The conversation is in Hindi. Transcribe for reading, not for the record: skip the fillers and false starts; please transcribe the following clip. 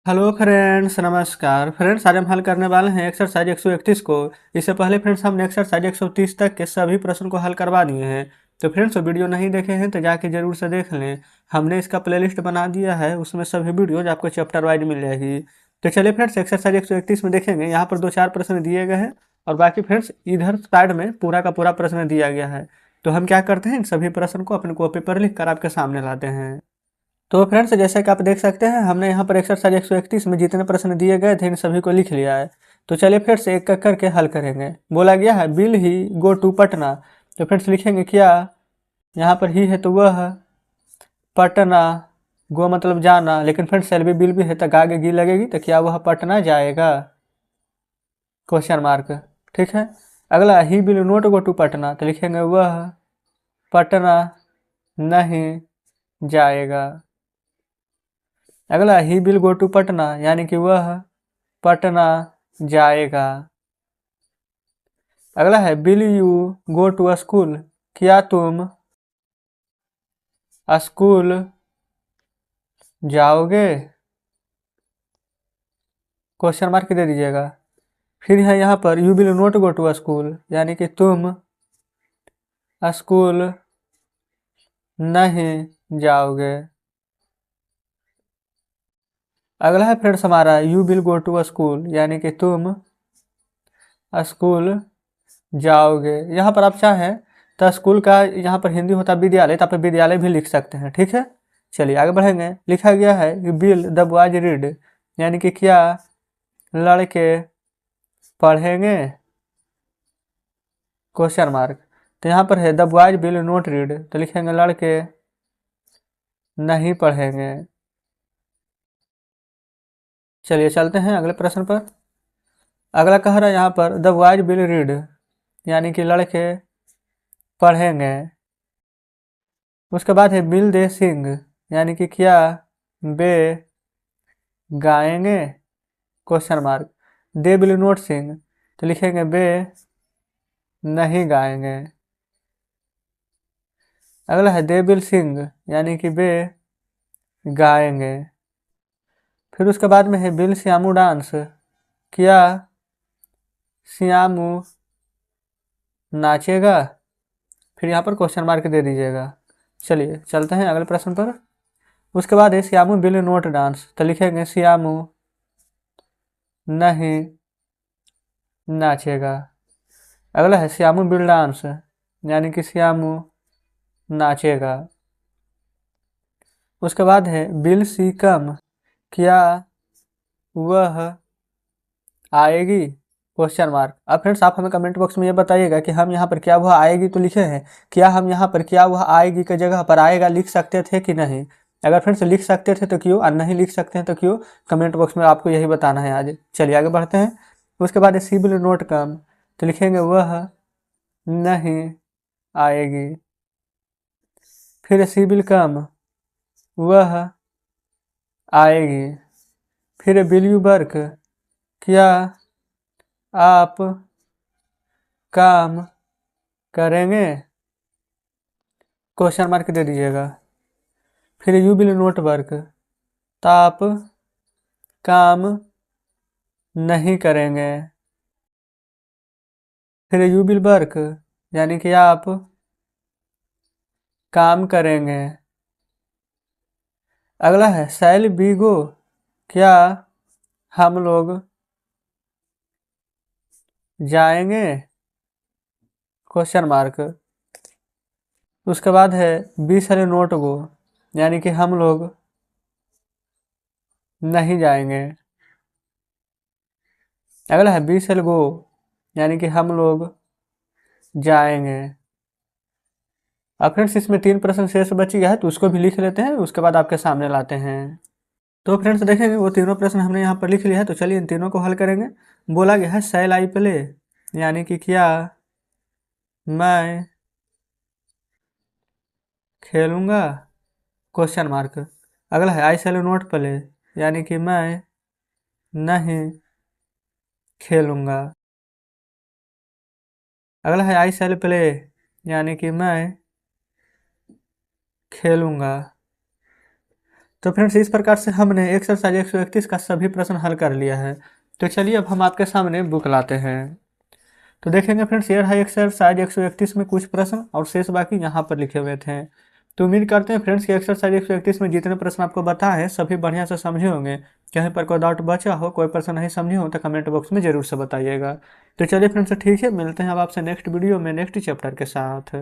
हेलो फ्रेंड्स, नमस्कार फ्रेंड्स। आज हम हल करने वाले हैं एक्सरसाइज 131 को। इससे पहले फ्रेंड्स हमने एक्सरसाइज 130 तक के सभी प्रश्न को हल करवा दिए हैं। तो फ्रेंड्स वो वीडियो नहीं देखे हैं तो जाके जरूर से देख लें। हमने इसका प्लेलिस्ट बना दिया है, उसमें सभी वीडियोज आपको चैप्टर वाइज मिल जाएगी। तो चलिए फ्रेंड्स, एक्सरसाइज 131 में देखेंगे। यहाँ पर 2-4 प्रश्न दिए गए हैं और बाकी फ्रेंड्स इधर साइड में पूरा का पूरा प्रश्न दिया गया है। तो हम क्या करते हैं, इन सभी प्रश्न को अपने कॉपी पर लिख कर आपके सामने लाते हैं। तो फ्रेंड्स, जैसे कि आप देख सकते हैं, हमने यहाँ पर एक्सरसाइज 131 में जितने प्रश्न दिए गए थे इन सभी को लिख लिया है। तो चलिए फ्रेंड्स एक एक करके हल करेंगे। बोला गया है will he go to Patna. तो फ्रेंड्स लिखेंगे क्या, यहाँ पर ही है तो वह, पटना, गो मतलब जाना, लेकिन फ्रेंड्स सेल भी बिल भी है तो आगे गी लगेगी, तो क्या वह पटना जाएगा, क्वेश्चन मार्क। ठीक है। अगला, he will not go to Patna. तो लिखेंगे वह पटना नहीं जाएगा। अगला, he will go to Patna, यानी कि वह पटना जाएगा। अगला है will you go to school, क्या तुम स्कूल जाओगे, क्वेश्चन मार्क दे दीजिएगा। फिर है यहाँ पर you will not go to school, यानी कि तुम स्कूल नहीं जाओगे। अगला है फ्रेंड्स हमारा you will go to school, यानी कि तुम स्कूल जाओगे। यहाँ पर आप चाहें तो स्कूल का यहाँ पर हिंदी होता है विद्यालय, तो आप विद्यालय भी लिख सकते हैं। ठीक है। चलिए आगे बढ़ेंगे। लिखा गया है कि बिल द बॉयज रीड, यानी कि क्या लड़के पढ़ेंगे, क्वेश्चन मार्क। तो यहाँ पर है the boys will note read, तो लिखेंगे लड़के नहीं पढ़ेंगे। चलिए चलते हैं अगले प्रश्न पर। अगला कह रहा है यहाँ पर द बॉयज विल रीड, यानी कि लड़के पढ़ेंगे। उसके बाद है बिल दे सिंग, यानी कि क्या वे गाएंगे, question mark. They will not sing, तो लिखेंगे वे नहीं गाएंगे। अगला है दे विल सिंग, यानी कि वे गाएंगे। फिर उसके बाद में है विल श्यामू डांस, क्या श्यामू नाचेगा। फिर यहाँ पर क्वेश्चन मार्क दे दीजिएगा। चलिए चलते हैं अगले प्रश्न पर। उसके बाद है श्यामू विल नोट डांस, तो लिखेंगे श्यामू नहीं नाचेगा। अगला है श्यामू विल डांस, यानी कि श्यामू नाचेगा। उसके बाद है विल सी कम, क्या वह आएगी, क्वेश्चन मार्क। अब फ्रेंड्स आप हमें कमेंट बॉक्स में ये बताइएगा कि हम यहाँ पर क्या वह आएगी तो लिखे हैं, क्या हम यहाँ पर क्या वह आएगी की जगह पर आएगा लिख सकते थे कि नहीं। अगर फ्रेंड्स लिख सकते थे तो क्यों, और नहीं लिख सकते हैं तो क्यों, कमेंट बॉक्स में आपको यही बताना है आज। चलिए आगे बढ़ते हैं। उसके बाद सी विल नोट कम, तो लिखेंगे वह नहीं आएगी। फिर सी विल कम, वह आएगी। फिर विल यू वर्क, क्या आप काम करेंगे, क्वेश्चन मार्क दे दीजिएगा। फिर यू विल नोट वर्क, तो आप काम नहीं करेंगे। फिर यू विल वर्क, यानी कि आप काम करेंगे। अगला है शैल बी गो, क्या हम लोग जाएंगे, क्वेश्चन मार्क। उसके बाद है बी शैल नोट गो, यानी कि हम लोग नहीं जाएंगे। अगला है बी शैल गो, यानी कि हम लोग जाएंगे। अब फ्रेंड्स इसमें 3 प्रश्न शेष बच गया है, तो उसको भी लिख लेते हैं, उसके बाद आपके सामने लाते हैं। तो फ्रेंड्स देखेंगे वो तीनों प्रश्न हमने यहाँ पर लिख लिया है, तो चलिए इन तीनों को हल करेंगे। बोला गया है शैल आई प्ले, यानी कि क्या मैं खेलूंगा, क्वेश्चन मार्क। अगला है आई शैल नॉट प्ले, यानी कि मैं नहीं खेलूंगा। अगला है आई शैल प्ले, यानी कि मैं खेलूंगा। तो फ्रेंड्स इस प्रकार से हमने एक्सरसाइज 131 का सभी प्रश्न हल कर लिया है। तो चलिए अब हम आपके सामने बुक लाते हैं। तो देखेंगे फ्रेंड्स, ये रहा एक्सरसाइज 131 में कुछ प्रश्न और शेष बाकी यहाँ पर लिखे हुए थे। तो उम्मीद करते हैं फ्रेंड्स कि एक्सरसाइज 131 में जितने प्रश्न आपको बताए हैं सभी बढ़िया से समझे होंगे। कहीं पर कोई डाउट बचा हो, कोई प्रश्न नहीं समझे हो तो कमेंट बॉक्स में जरूर से बताइएगा। तो चलिए फ्रेंड्स, ठीक है, मिलते हैं अब आपसे नेक्स्ट वीडियो में नेक्स्ट चैप्टर के साथ।